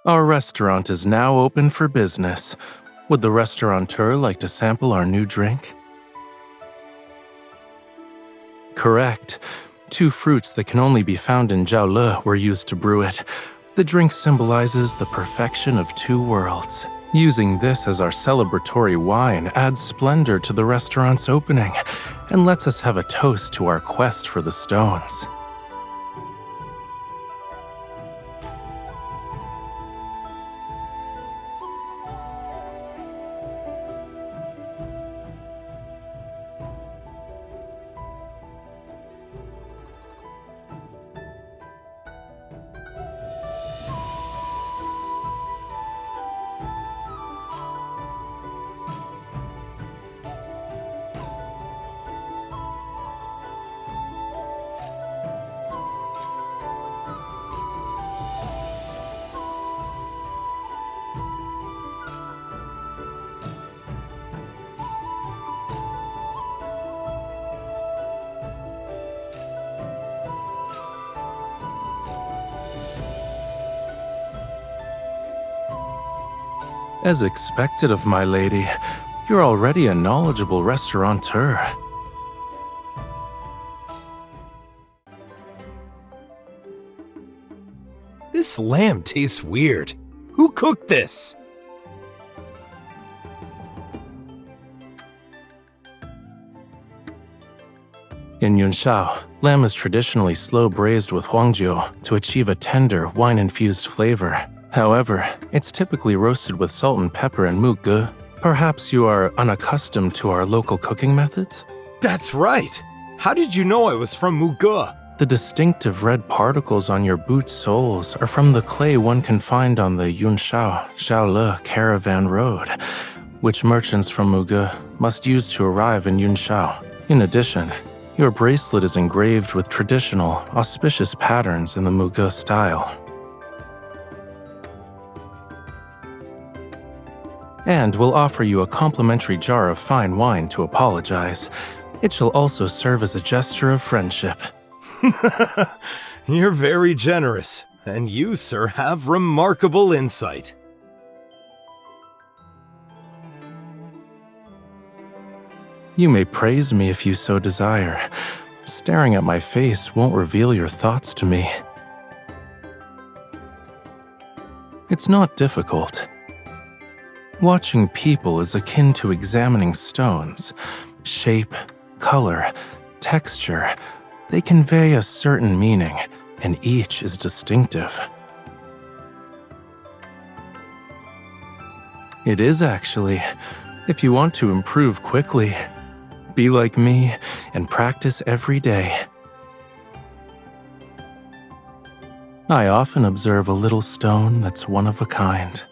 Our restaurant is now open for business. Would the restaurateur like to sample our new drink? Correct. 2 fruits that can only be found in Jiaole were used to brew it. The drink symbolizes the perfection of 2 worlds. Using this as our celebratory wine adds splendor to the restaurant's opening and lets us have a toast to our quest for the stones. As expected of my lady, you're already a knowledgeable restaurateur. This lamb tastes weird. Who cooked this? In Yunshao, lamb is traditionally slow braised with huangjiu to achieve a tender, wine-infused flavor. However, it's typically roasted with salt and pepper and muge. Perhaps you are unaccustomed to our local cooking methods? That's right! How did you know I was from Muge? The distinctive red particles on your boot soles are from the clay one can find on the Yunshao-Jiaole caravan road, which merchants from Muge must use to arrive in Yunshao. In addition, your bracelet is engraved with traditional, auspicious patterns in the Muge style. And we'll offer you a complimentary jar of fine wine to apologize. It shall also serve as a gesture of friendship. You're very generous, and you, sir, have remarkable insight. You may praise me if you so desire. Staring at my face won't reveal your thoughts to me. It's not difficult. Watching people is akin to examining stones. Shape, color, texture, they convey a certain meaning, and each is distinctive. It is actually, if you want to improve quickly. Be like me and practice every day. I often observe a little stone that's one of a kind.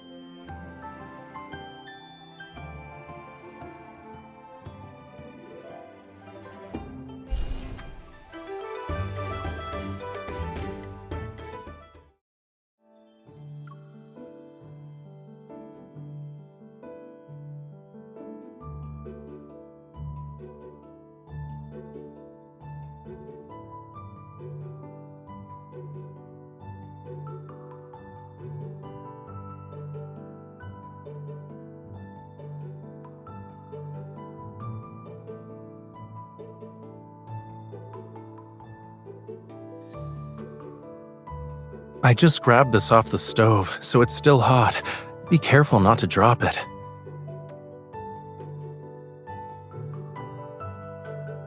I just grabbed this off the stove, so it's still hot. Be careful not to drop it.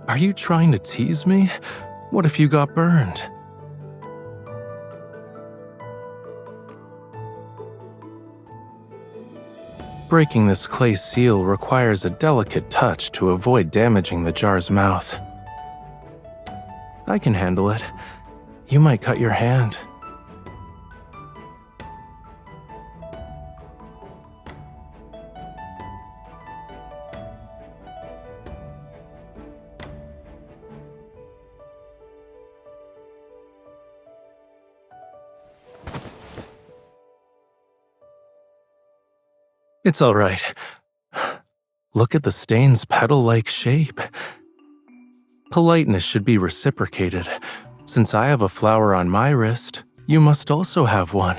Are you trying to tease me? What if you got burned? Breaking this clay seal requires a delicate touch to avoid damaging the jar's mouth. I can handle it. You might cut your hand. It's all right. Look at the stain's petal-like shape. Politeness should be reciprocated. Since I have a flower on my wrist, you must also have one.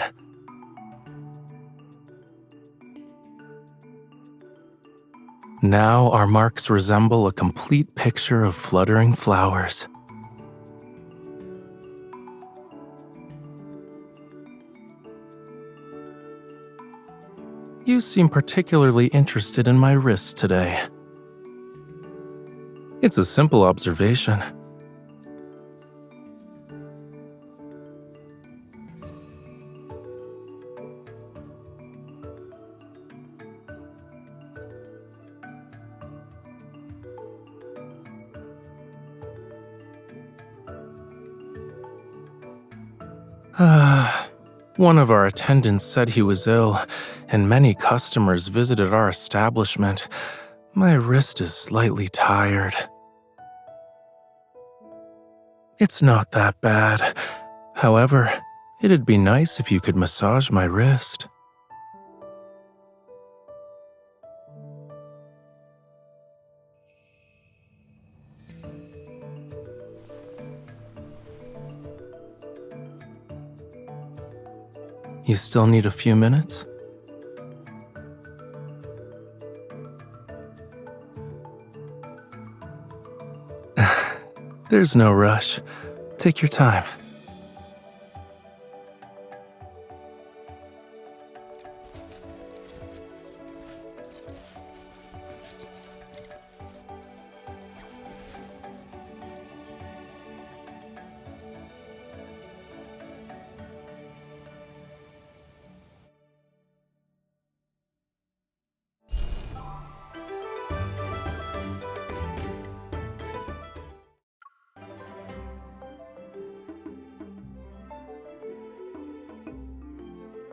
Now our marks resemble a complete picture of fluttering flowers. You seem particularly interested in my wrist today. It's a simple observation. One of our attendants said he was ill, and many customers visited our establishment. My wrist is slightly tired. It's not that bad. However, it'd be nice if you could massage my wrist. You still need a few minutes? There's no rush. Take your time.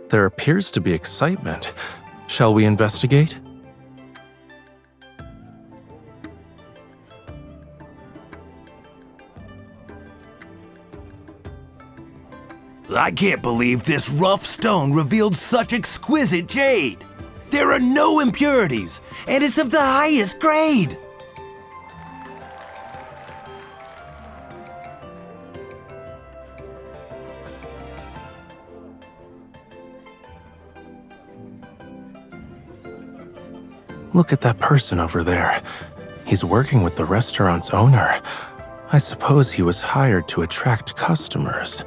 There appears to be excitement. Shall we investigate? I can't believe this rough stone revealed such exquisite jade. There are no impurities, and it's of the highest grade. Look at that person over there. He's working with the restaurant's owner. I suppose he was hired to attract customers.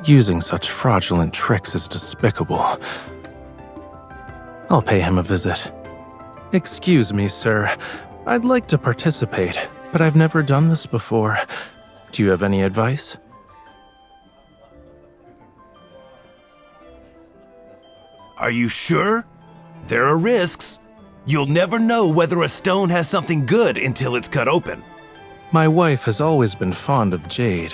Using such fraudulent tricks is despicable. I'll pay him a visit. Excuse me, sir. I'd like to participate, but I've never done this before. Do you have any advice? Are you sure? There are risks. You'll never know whether a stone has something good until it's cut open. My wife has always been fond of jade.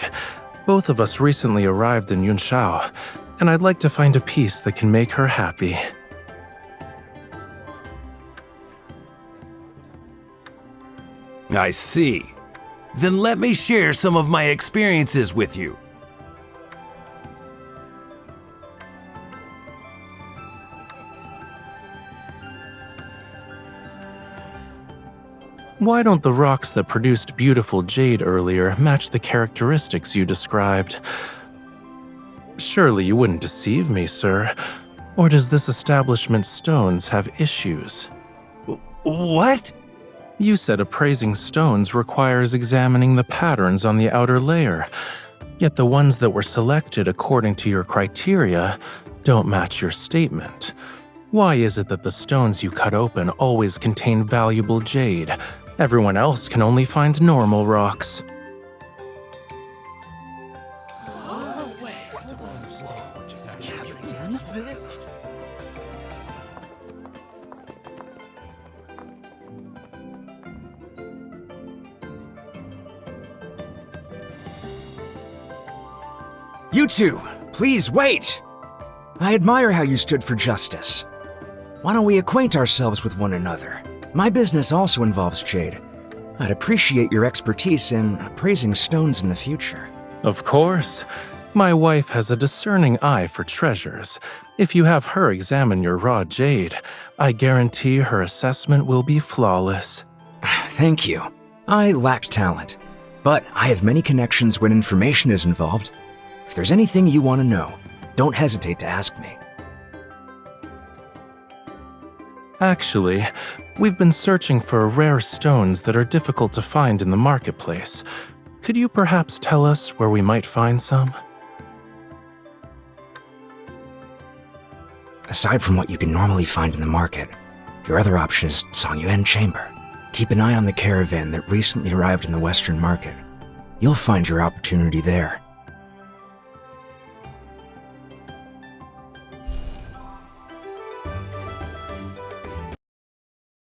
Both of us recently arrived in Yunshao, and I'd like to find a piece that can make her happy. I see. Then let me share some of my experiences with you. Why don't the rocks that produced beautiful jade earlier match the characteristics you described? Surely you wouldn't deceive me, sir. Or does this establishment's stones have issues? What? You said appraising stones requires examining the patterns on the outer layer, yet the ones that were selected according to your criteria don't match your statement. Why is it that the stones you cut open always contain valuable jade? Everyone else can only find normal rocks. You two, please wait! I admire how you stood for justice. Why don't we acquaint ourselves with one another? My business also involves jade. I'd appreciate your expertise in appraising stones in the future. Of course. My wife has a discerning eye for treasures. If you have her examine your raw jade, I guarantee her assessment will be flawless. Thank you. I lack talent, but I have many connections when information is involved. If there's anything you want to know, don't hesitate to ask me. Actually, we've been searching for rare stones that are difficult to find in the marketplace. Could you perhaps tell us where we might find some? Aside from what you can normally find in the market, your other option is Songyuan Chamber. Keep an eye on the caravan that recently arrived in the Western market. You'll find your opportunity there.